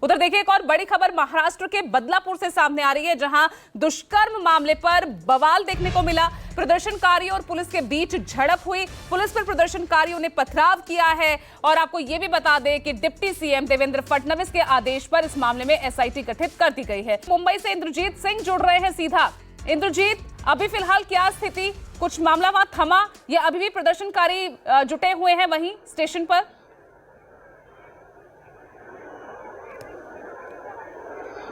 उधर देखिए एक और बड़ी खबर महाराष्ट्र के बदलापुर से सामने आ रही है, जहां दुष्कर्म मामले पर बवाल देखने को मिला। प्रदर्शनकारियों और पुलिस के बीच झड़प हुई। पुलिस पर प्रदर्शनकारियों ने पथराव किया है। और आपको यह भी बता दें कि डिप्टी सीएम देवेंद्र फडणवीस के आदेश पर इस मामले में एसआईटी गठित कर दी गई है। मुंबई से इंद्रजीत सिंह जुड़ रहे हैं सीधा। इंद्रजीत, अभी फिलहाल क्या स्थिति, कुछ मामला वहां थमा या अभी भी प्रदर्शनकारी जुटे हुए हैं वहीं स्टेशन पर?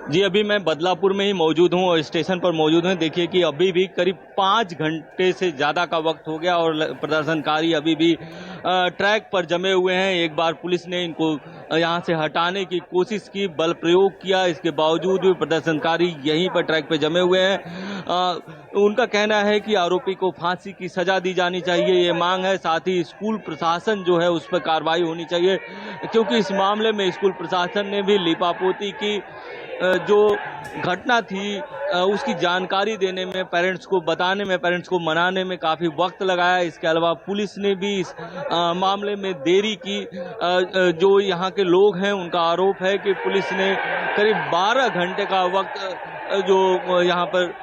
जी, अभी मैं बदलापुर में ही मौजूद हूँ और स्टेशन पर मौजूद हूँ। देखिए कि अभी भी करीब 5 घंटे से ज़्यादा का वक्त हो गया और प्रदर्शनकारी अभी भी ट्रैक पर जमे हुए हैं। एक बार पुलिस ने इनको यहाँ से हटाने की कोशिश की, बल प्रयोग किया, इसके बावजूद भी प्रदर्शनकारी यहीं पर ट्रैक पर जमे हुए हैं। उनका कहना है कि आरोपी को फांसी की सजा दी जानी चाहिए, ये मांग है। साथ ही स्कूल प्रशासन जो है उस पर कार्रवाई होनी चाहिए, क्योंकि इस मामले में स्कूल प्रशासन ने भी लीपापोती की जो घटना थी उसकी जानकारी देने में, पेरेंट्स को बताने में, पेरेंट्स को मनाने में काफ़ी वक्त लगाया। इसके अलावा पुलिस ने भी इस मामले में देरी की। जो यहाँ के लोग हैं उनका आरोप है कि पुलिस ने करीब 12 घंटे का वक्त जो यहाँ पर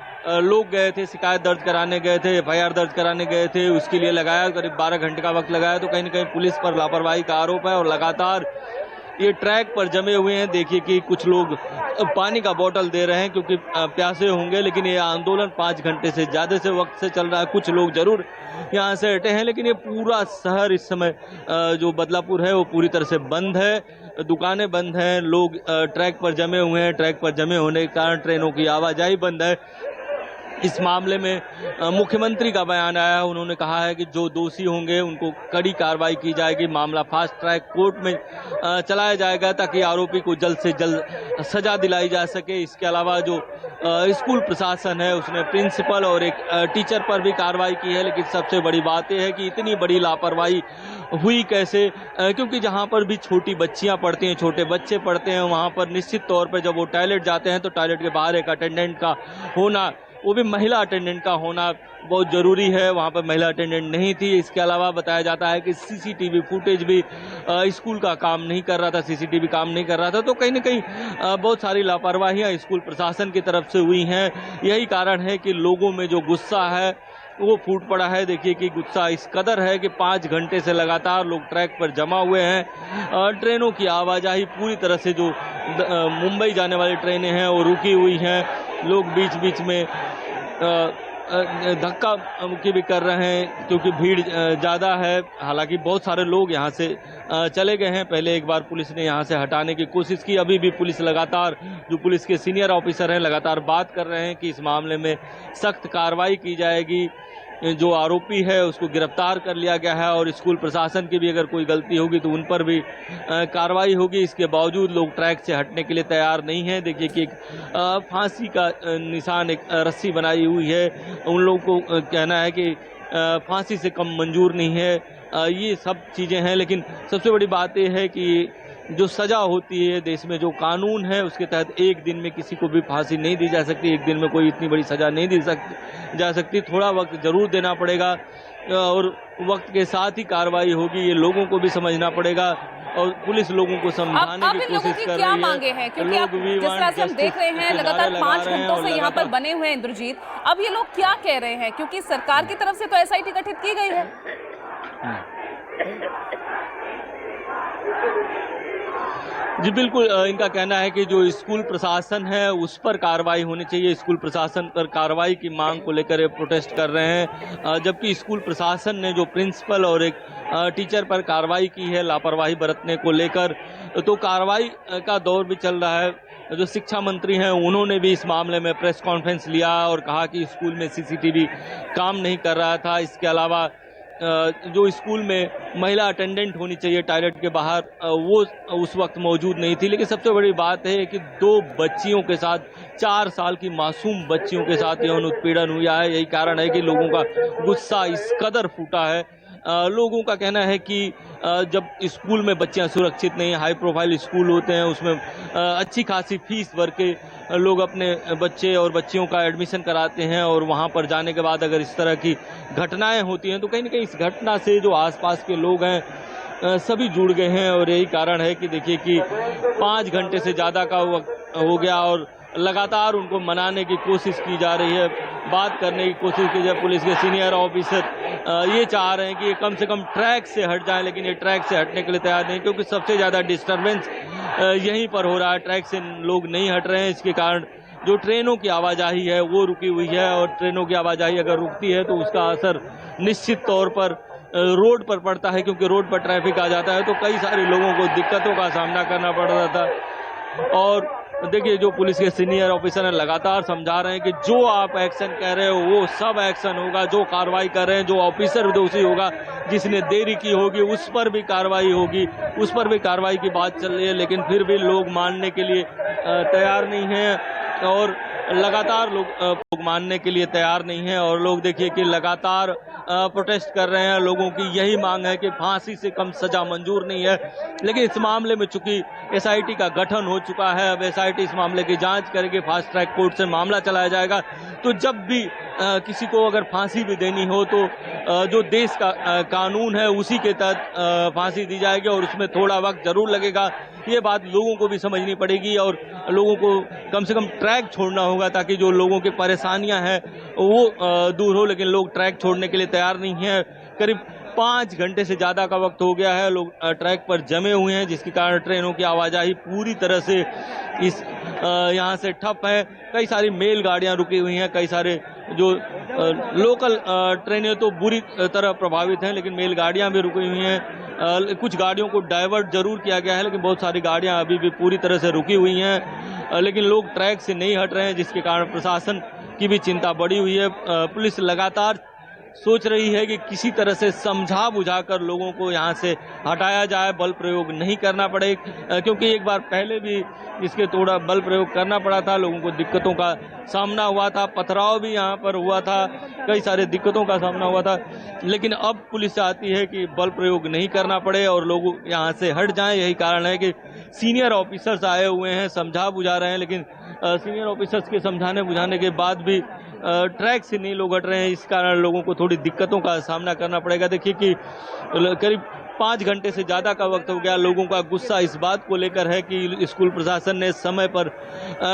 लोग गए थे, शिकायत दर्ज कराने गए थे, एफआईआर दर्ज कराने गए थे, उसके लिए लगाया, करीब 12 घंटे का वक्त लगाया। तो कहीं ना कहीं पुलिस पर लापरवाही का आरोप है और लगातार ये ट्रैक पर जमे हुए हैं। देखिए कि कुछ लोग पानी का बोतल दे रहे हैं क्योंकि प्यासे होंगे, लेकिन ये आंदोलन 5 घंटे से ज़्यादा से वक्त से चल रहा है। कुछ लोग जरूर यहाँ से हटे हैं, लेकिन ये पूरा शहर इस समय जो बदलापुर है वो पूरी तरह से बंद है। दुकानें बंद हैं, लोग ट्रैक पर जमे हुए हैं। ट्रैक पर जमे होने के कारण ट्रेनों की आवाजाही बंद है। इस मामले में मुख्यमंत्री का बयान आया है। उन्होंने कहा है कि जो दोषी होंगे उनको कड़ी कार्रवाई की जाएगी, मामला फास्ट ट्रैक कोर्ट में चलाया जाएगा ताकि आरोपी को जल्द से जल्द सजा दिलाई जा सके। इसके अलावा जो स्कूल प्रशासन है उसने प्रिंसिपल और एक टीचर पर भी कार्रवाई की है, लेकिन सबसे बड़ी बात यह है कि इतनी बड़ी लापरवाही हुई कैसे, क्योंकि जहां पर भी छोटी बच्चियां पढ़ती हैं, छोटे बच्चे पढ़ते हैं, वहां पर निश्चित तौर पर जब वो टॉयलेट जाते हैं तो टॉयलेट के बाहर एक अटेंडेंट का होना, वो भी महिला अटेंडेंट का होना बहुत ज़रूरी है। वहाँ पर महिला अटेंडेंट नहीं थी। इसके अलावा बताया जाता है कि सीसीटीवी फुटेज भी स्कूल का काम नहीं कर रहा था, सीसीटीवी काम नहीं कर रहा था। तो कहीं ना कहीं बहुत सारी लापरवाहियाँ स्कूल प्रशासन की तरफ से हुई हैं। यही कारण है कि लोगों में जो गुस्सा है वो फूट पड़ा है। देखिए कि गुस्सा इस कदर है कि 5 घंटे से लगातार लोग ट्रैक पर जमा हुए हैं। ट्रेनों की आवाजाही पूरी तरह से, जो मुंबई जाने वाली ट्रेनें हैं वो रुकी हुई हैं। लोग बीच बीच में धक्का मुक्की भी कर रहे हैं क्योंकि भीड़ ज़्यादा है। हालांकि बहुत सारे लोग यहाँ से चले गए हैं। पहले एक बार पुलिस ने यहाँ से हटाने की कोशिश की। अभी भी पुलिस लगातार, जो पुलिस के सीनियर ऑफिसर हैं, लगातार बात कर रहे हैं कि इस मामले में सख्त कार्रवाई की जाएगी। जो आरोपी है उसको गिरफ्तार कर लिया गया है और स्कूल प्रशासन की भी अगर कोई गलती होगी तो उन पर भी कार्रवाई होगी। इसके बावजूद लोग ट्रैक से हटने के लिए तैयार नहीं हैं। देखिए कि एक फांसी का निशान, एक रस्सी बनाई हुई है। उन लोगों को कहना है कि फांसी से कम मंजूर नहीं है। ये सब चीज़ें हैं, लेकिन सबसे बड़ी बात यह है कि जो सज़ा होती है देश में, जो कानून है उसके तहत एक दिन में किसी को भी फांसी नहीं दी जा सकती। एक दिन में कोई इतनी बड़ी सज़ा नहीं दी जा सकती। थोड़ा वक्त ज़रूर देना पड़ेगा और वक्त के साथ ही कार्रवाई होगी। ये लोगों को भी समझना पड़ेगा और पुलिस लोगों को समझाने की कोशिश कर रही है। मांगे हैं क्योंकि आप जिस तरह से हम देख रहे हैं लगातार 5 घंटों से यहाँ पर बने हुए हैं इंद्रजीत, अब ये लोग क्या कह रहे हैं, क्योंकि सरकार की तरफ से तो एसआईटी गठित की गई है। जी बिल्कुल, इनका कहना है कि जो स्कूल प्रशासन है उस पर कार्रवाई होनी चाहिए। स्कूल प्रशासन पर कार्रवाई की मांग को लेकर ये प्रोटेस्ट कर रहे हैं, जबकि स्कूल प्रशासन ने जो प्रिंसिपल और एक टीचर पर कार्रवाई की है लापरवाही बरतने को लेकर, तो कार्रवाई का दौर भी चल रहा है। जो शिक्षा मंत्री हैं उन्होंने भी इस मामले में प्रेस कॉन्फ्रेंस लिया और कहा कि स्कूल में सीसीटीवी काम नहीं कर रहा था। इसके अलावा जो स्कूल में महिला अटेंडेंट होनी चाहिए टॉयलेट के बाहर, वो उस वक्त मौजूद नहीं थी। लेकिन सबसे बड़ी बात है कि 2 बच्चियों के साथ, 4 साल की मासूम बच्चियों के साथ यौन उत्पीड़न हुआ है। यही कारण है कि लोगों का गुस्सा इस कदर फूटा है। लोगों का कहना है कि जब स्कूल में बच्चियां सुरक्षित नहीं, हाई प्रोफाइल स्कूल होते हैं, उसमें अच्छी खासी फीस भर के लोग अपने बच्चे और बच्चियों का एडमिशन कराते हैं और वहां पर जाने के बाद अगर इस तरह की घटनाएं होती हैं तो कहीं ना कहीं इस घटना से जो आसपास के लोग हैं सभी जुड़ गए हैं और यही कारण है कि देखिए कि 5 घंटे से ज़्यादा का वक्त हो गया और लगातार उनको मनाने की कोशिश की जा रही है, बात करने की कोशिश की जाए। पुलिस के सीनियर ऑफिसर ये चाह रहे हैं कि ये कम से कम ट्रैक से हट जाएं, लेकिन ये ट्रैक से हटने के लिए तैयार नहीं, क्योंकि सबसे ज़्यादा डिस्टर्बेंस यहीं पर हो रहा है। ट्रैक से लोग नहीं हट रहे हैं, इसके कारण जो ट्रेनों की आवाजाही है वो रुकी हुई है और ट्रेनों की आवाजाही अगर रुकती है तो उसका असर निश्चित तौर पर रोड पर पड़ता है, क्योंकि रोड पर ट्रैफिक आ जाता है तो कई सारे लोगों को दिक्कतों का सामना करना पड़ रहा था। और देखिए जो पुलिस के सीनियर ऑफिसर हैं लगातार समझा रहे हैं कि जो आप एक्शन कह रहे हो वो सब एक्शन होगा, जो कार्रवाई कर रहे हैं, जो ऑफिसर दोषी होगा, जिसने देरी की होगी उस पर भी कार्रवाई होगी, उस पर भी कार्रवाई की बात चल रही है। लेकिन फिर भी लोग मानने के लिए तैयार नहीं हैं और लगातार लोग मानने के लिए तैयार नहीं हैं और लोग देखिए कि लगातार प्रोटेस्ट कर रहे हैं। लोगों की यही मांग है कि फांसी से कम सजा मंजूर नहीं है, लेकिन इस मामले में चूंकि एसआईटी का गठन हो चुका है, अब एसआईटी इस मामले की जांच करेगी, फास्ट ट्रैक कोर्ट से मामला चलाया जाएगा। तो जब भी किसी को अगर फांसी भी देनी हो तो जो देश का कानून है उसी के तहत फांसी दी जाएगी और उसमें थोड़ा वक्त जरूर लगेगा। ये बात लोगों को भी समझनी पड़ेगी और लोगों को कम से कम ट्रैक छोड़ना होगा ताकि जो लोगों की परेशानियां हैं वो दूर हो, लेकिन लोग ट्रैक छोड़ने के लिए तैयार नहीं है। करीब 5 घंटे से ज़्यादा का वक्त हो गया है, लोग ट्रैक पर जमे हुए हैं, जिसके कारण ट्रेनों की आवाजाही पूरी तरह से यहाँ से ठप है। कई सारी मेल गाड़ियाँ रुकी हुई हैं, कई सारे जो लोकल ट्रेनें तो बुरी तरह प्रभावित हैं, लेकिन मेल गाड़ियाँ भी रुकी हुई हैं। कुछ गाड़ियों को डाइवर्ट जरूर किया गया है, लेकिन बहुत सारी गाड़ियाँ अभी भी पूरी तरह से रुकी हुई हैं। लेकिन लोग ट्रैक से नहीं हट रहे हैं, जिसके कारण प्रशासन की भी चिंता बढ़ी हुई है। पुलिस लगातार सोच रही है कि किसी तरह से समझा बुझाकर लोगों को यहाँ से हटाया जाए, बल प्रयोग नहीं करना पड़े, क्योंकि एक बार पहले भी इसके थोड़ा बल प्रयोग करना पड़ा था, लोगों को दिक्कतों का सामना हुआ था, पथराव भी यहाँ पर हुआ था, कई सारे दिक्कतों का सामना हुआ था। लेकिन अब पुलिस चाहती है कि बल प्रयोग नहीं करना पड़े और लोग यहाँ से हट जाएं। यही कारण है कि सीनियर ऑफिसर्स आए हुए हैं, समझा बुझा रहे हैं, लेकिन सीनियर ऑफिसर्स के समझाने बुझाने के बाद भी ट्रैक से नहीं लोग हट रहे हैं। इस कारण लोगों को थोड़ी दिक्कतों का सामना करना पड़ेगा। देखिए कि करीब 5 घंटे से ज़्यादा का वक्त हो गया। लोगों का गुस्सा इस बात को लेकर है कि स्कूल प्रशासन ने समय पर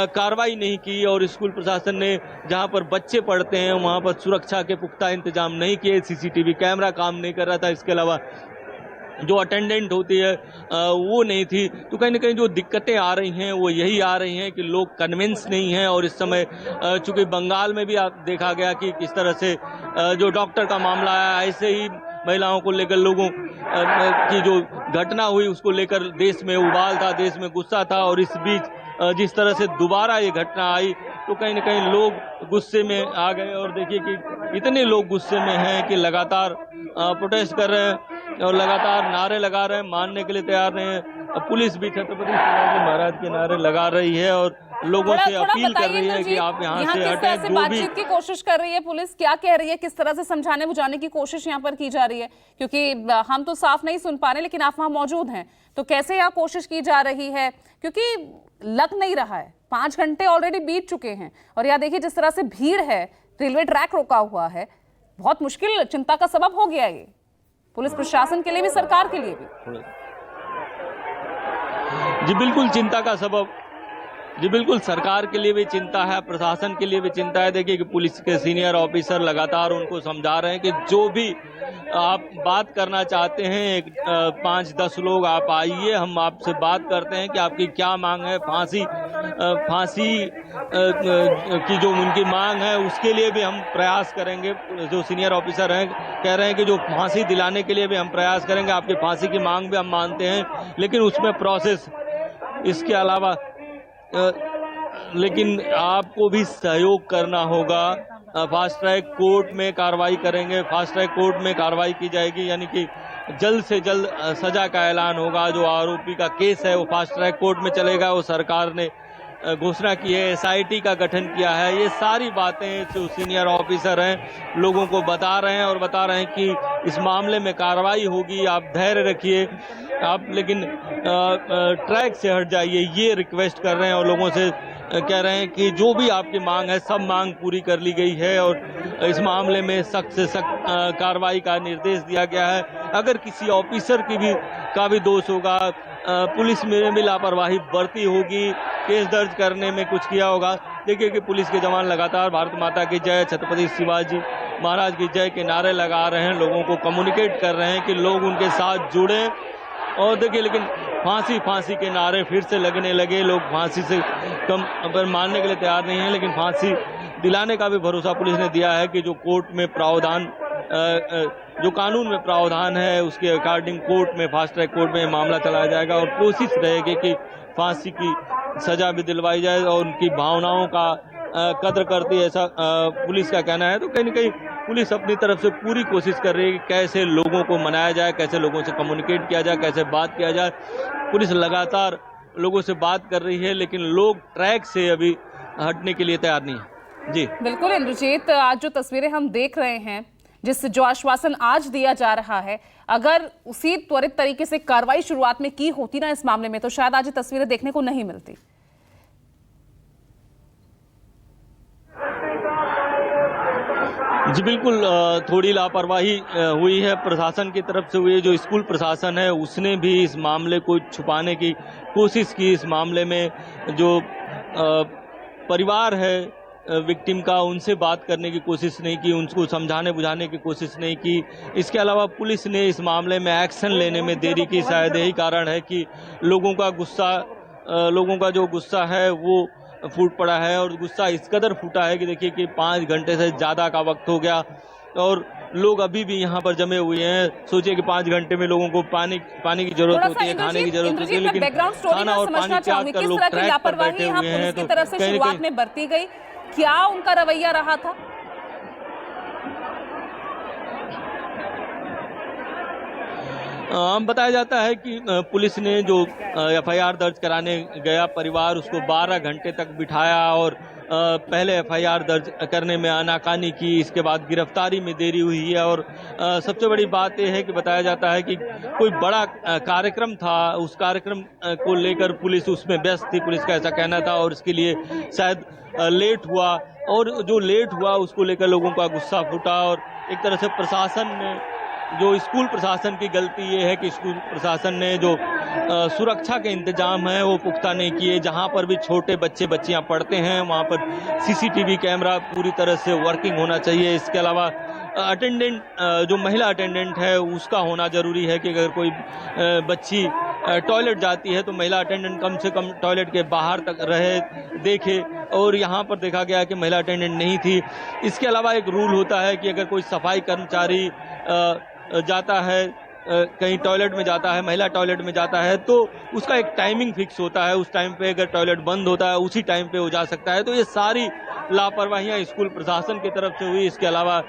कार्रवाई नहीं की और स्कूल प्रशासन ने जहां पर बच्चे पढ़ते हैं वहां पर सुरक्षा के पुख्ता इंतजाम नहीं किए, सीसीटीवी कैमरा काम नहीं कर रहा था, इसके अलावा जो अटेंडेंट होती है वो नहीं थी। तो कहीं ना कहीं जो दिक्कतें आ रही हैं वो यही आ रही हैं कि लोग कन्विंस नहीं हैं। और इस समय चूंकि बंगाल में भी आप देखा गया कि किस तरह से जो डॉक्टर का मामला आया, ऐसे ही महिलाओं को लेकर लोगों की जो घटना हुई उसको लेकर देश में उबाल था, देश में गुस्सा था। और इस बीच जिस तरह से दोबारा ये घटना आई तो कहीं ना कहीं लोग गुस्से में आ गए। और देखिए कि इतने लोग गुस्से में हैं कि लगातार प्रोटेस्ट कर रहे हैं और लगातार नारे लगा रहे हैं, मानने के लिए तैयार नहीं है। पुलिस भी छत्रपति शिवाजी महाराज के नारे लगा रही है और लोगों से अपील कर रही है कि आप यहाँ से हटें। जो भी बातचीत की कोशिश कर रही है पुलिस, क्या कह रही है, किस तरह से समझाने बुझाने की कोशिश यहाँ पर की जा रही है, क्योंकि हम तो साफ नहीं सुन पा रहे, लेकिन आप वहां मौजूद हैं, तो कैसे यहाँ कोशिश की जा रही है, क्योंकि लग नहीं रहा है। 5 घंटे ऑलरेडी बीत चुके हैं और यहाँ देखिए जिस तरह से भीड़ है, रेलवे ट्रैक रोका हुआ है, बहुत मुश्किल चिंता का सबब हो गया ये पुलिस प्रशासन के लिए भी, सरकार के लिए भी। जी बिल्कुल चिंता का सबब, जी बिल्कुल सरकार के लिए भी चिंता है, प्रशासन के लिए भी चिंता है। देखिए कि पुलिस के सीनियर ऑफिसर लगातार उनको समझा रहे हैं कि जो भी आप बात करना चाहते हैं, 5-10 लोग आप आइए, हम आपसे बात करते हैं कि आपकी क्या मांग है। फांसी की जो उनकी मांग है उसके लिए भी हम प्रयास करेंगे। जो सीनियर ऑफिसर हैं कह रहे हैं कि जो फांसी दिलाने के लिए भी हम प्रयास करेंगे, आपकी फांसी की मांग भी हम मानते हैं, लेकिन उसमें प्रोसेस, इसके अलावा लेकिन आपको भी सहयोग करना होगा। फास्ट ट्रैक कोर्ट में कार्रवाई करेंगे, फास्ट ट्रैक कोर्ट में कार्रवाई की जाएगी, यानी कि जल्द से जल्द सजा का ऐलान होगा। जो आरोपी का केस है वो फास्ट ट्रैक कोर्ट में चलेगा, वो सरकार ने घोषणा की है, एसआईटी का गठन किया है। ये सारी बातें जो सीनियर ऑफिसर हैं लोगों को बता रहे हैं और बता रहे हैं कि इस मामले में कार्रवाई होगी, आप धैर्य रखिए, आप लेकिन ट्रैक से हट जाइए, ये रिक्वेस्ट कर रहे हैं। और लोगों से कह रहे हैं कि जो भी आपकी मांग है सब मांग पूरी कर ली गई है और इस मामले में सख्त से सख्त कार्रवाई का निर्देश दिया गया है। अगर किसी ऑफिसर की भी का भी दोष होगा, पुलिस में भी लापरवाही बरती होगी, केस दर्ज करने में कुछ किया होगा। देखिए कि पुलिस के जवान लगातार भारत माता की जय, छत्रपति शिवाजी महाराज की जय के नारे लगा रहे हैं, लोगों को कम्युनिकेट कर रहे हैं कि लोग उनके साथ जुड़े। और देखिए लेकिन फांसी के नारे फिर से लगने लगे, लोग फांसी से कम पर मानने के लिए तैयार नहीं है, लेकिन फांसी दिलाने का भी भरोसा पुलिस ने दिया है कि जो कोर्ट में प्रावधान, जो कानून में प्रावधान है उसके अकॉर्डिंग कोर्ट में, फास्ट ट्रैक कोर्ट में मामला चलाया जाएगा और कोशिश रहेगी कि फांसी की सजा भी दिलवाई जाए और उनकी भावनाओं का कद्र करती है, ऐसा पुलिस का कहना है। तो कहीं न कहीं पुलिस अपनी तरफ से पूरी कोशिश कर रही है कि कैसे लोगों को मनाया जाए, कैसे लोगों से कम्युनिकेट किया जाए, कैसे बात किया जाए। पुलिस लगातार लोगों से बात कर रही है, लेकिन लोग ट्रैक से अभी हटने के लिए तैयार नहीं है। जी बिल्कुल इंद्रजीत, आज जो तस्वीरें हम देख रहे हैं, जो आश्वासन आज दिया जा रहा है, अगर उसी त्वरित तरीके से कार्रवाई शुरुआत में की होती ना इस मामले में, तो शायद आज ये तस्वीरें देखने को नहीं मिलती। जी बिल्कुल, थोड़ी लापरवाही हुई है प्रशासन की तरफ से हुई है। जो स्कूल प्रशासन है उसने भी इस मामले को छुपाने की कोशिश की। इस मामले में जो परिवार है विक्टिम का, उनसे बात करने की कोशिश नहीं की, उनको समझाने बुझाने की कोशिश नहीं की। इसके अलावा पुलिस ने इस मामले में एक्शन लेने में देरी की। शायद यही कारण है कि लोगों का जो गुस्सा है वो फूट पड़ा है और गुस्सा इस कदर फूटा है कि देखिए कि 5 घंटे से ज़्यादा का वक्त हो गया और लोग अभी भी यहाँ पर जमे हुए हैं। सोचिए कि 5 घंटे में लोगों को पानी की जरूरत होती है, खाने की जरूरत होती है, लेकिन खाना और पानी त्याग कर लोग ट्रैक पर बैठे हुए हैं। तो तरफ से शुरुआत में बरती गई, क्या उनका रवैया रहा था? बताया जाता है कि पुलिस ने जो एफआईआर दर्ज कराने गया परिवार, उसको 12 घंटे तक बिठाया और पहले एफआईआर दर्ज करने में आनाकानी की। इसके बाद गिरफ्तारी में देरी हुई है और सबसे बड़ी बात यह है कि बताया जाता है कि कोई बड़ा कार्यक्रम था, उस कार्यक्रम को लेकर पुलिस उसमें व्यस्त थी, पुलिस का ऐसा कहना था और इसके लिए शायद लेट हुआ और जो लेट हुआ उसको लेकर लोगों का गुस्सा फूटा। और एक तरह से प्रशासन ने, जो स्कूल प्रशासन की गलती ये है कि स्कूल प्रशासन ने जो सुरक्षा के इंतजाम है वो पुख्ता नहीं किए। जहां पर भी छोटे बच्चियां पढ़ते हैं वहां पर सीसीटीवी कैमरा पूरी तरह से वर्किंग होना चाहिए। इसके अलावा अटेंडेंट, जो महिला अटेंडेंट है उसका होना जरूरी है कि अगर कोई बच्ची टॉयलेट जाती है तो महिला अटेंडेंट कम से कम टॉयलेट के बाहर तक रहे, देखे। और यहाँ पर देखा गया कि महिला अटेंडेंट नहीं थी। इसके अलावा एक रूल होता है कि अगर कोई सफाई कर्मचारी जाता है, कहीं टॉयलेट में जाता है, महिला टॉयलेट में जाता है, तो उसका एक टाइमिंग फिक्स होता है। उस टाइम पे अगर टॉयलेट बंद होता है उसी टाइम पे वो जा सकता है। तो ये सारी लापरवाहियां स्कूल प्रशासन की तरफ से हुई। इसके अलावा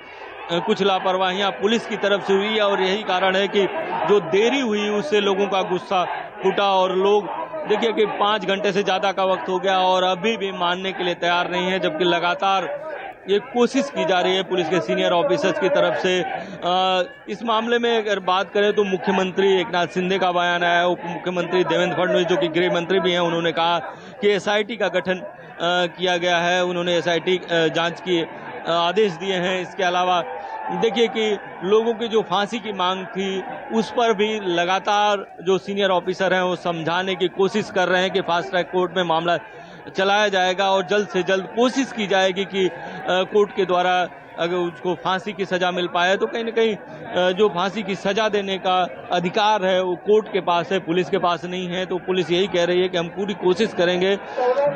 कुछ लापरवाहियां पुलिस की तरफ से हुई और यही कारण है कि जो देरी हुई उससे लोगों का गुस्सा फूटा और लोग, देखिए कि 5 घंटे से ज़्यादा का वक्त हो गया और अभी भी मानने के लिए तैयार नहीं है, जबकि लगातार ये कोशिश की जा रही है पुलिस के सीनियर ऑफिसर्स की तरफ से। इस मामले में अगर बात करें तो मुख्यमंत्री एकनाथ शिंदे का बयान आया, उप मुख्यमंत्री देवेंद्र फडणवीस जो कि गृह मंत्री भी हैं, उन्होंने कहा कि एसआईटी का गठन किया गया है। उन्होंने एसआईटी जांच के आदेश दिए हैं। इसके अलावा देखिए कि लोगों की जो फांसी की मांग थी उस पर भी लगातार जो सीनियर ऑफिसर हैं वो समझाने की कोशिश कर रहे हैं कि फास्ट ट्रैक कोर्ट में मामला चलाया जाएगा और जल्द से जल्द कोशिश की जाएगी कि कोर्ट के द्वारा अगर उसको फांसी की सजा मिल पाए। तो कहीं न कहीं जो फांसी की सजा देने का अधिकार है वो कोर्ट के पास है, पुलिस के पास नहीं है। तो पुलिस यही कह रही है कि हम पूरी कोशिश करेंगे,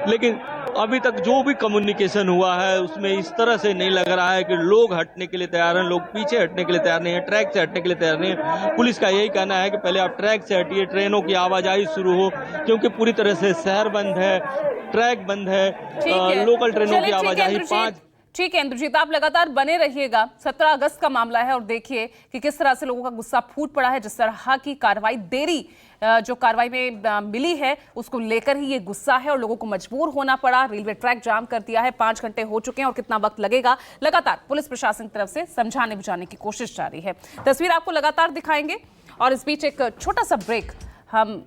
लेकिन अभी तक जो भी कम्युनिकेशन हुआ है उसमें इस तरह से नहीं लग रहा है कि लोग हटने के लिए तैयार हैं, लोग पीछे हटने के लिए तैयार नहीं है, ट्रैक से हटने के लिए तैयार नहीं है। पुलिस का यही कहना है कि पहले आप ट्रैक से हटिए, ट्रेनों की आवाजाही शुरू हो, क्योंकि पूरी तरह से शहर बंद है, ट्रैक बंद है, लोकल ट्रेनों की आवाजाही 5। ठीक है इंद्रजीत, आप लगातार बने रहिएगा। 17 अगस्त का मामला है और देखिए कि किस तरह से लोगों का गुस्सा फूट पड़ा है। जिस तरह की कार्रवाई देरी जो कार्रवाई में मिली है उसको लेकर ही ये गुस्सा है और लोगों को मजबूर होना पड़ा। रेलवे ट्रैक जाम कर दिया है, 5 घंटे हो चुके हैं और कितना वक्त लगेगा, लगातार पुलिस प्रशासन की तरफ से समझाने बुझाने की कोशिश जारी है। तस्वीर आपको लगातार दिखाएंगे और इस बीच एक छोटा सा ब्रेक हम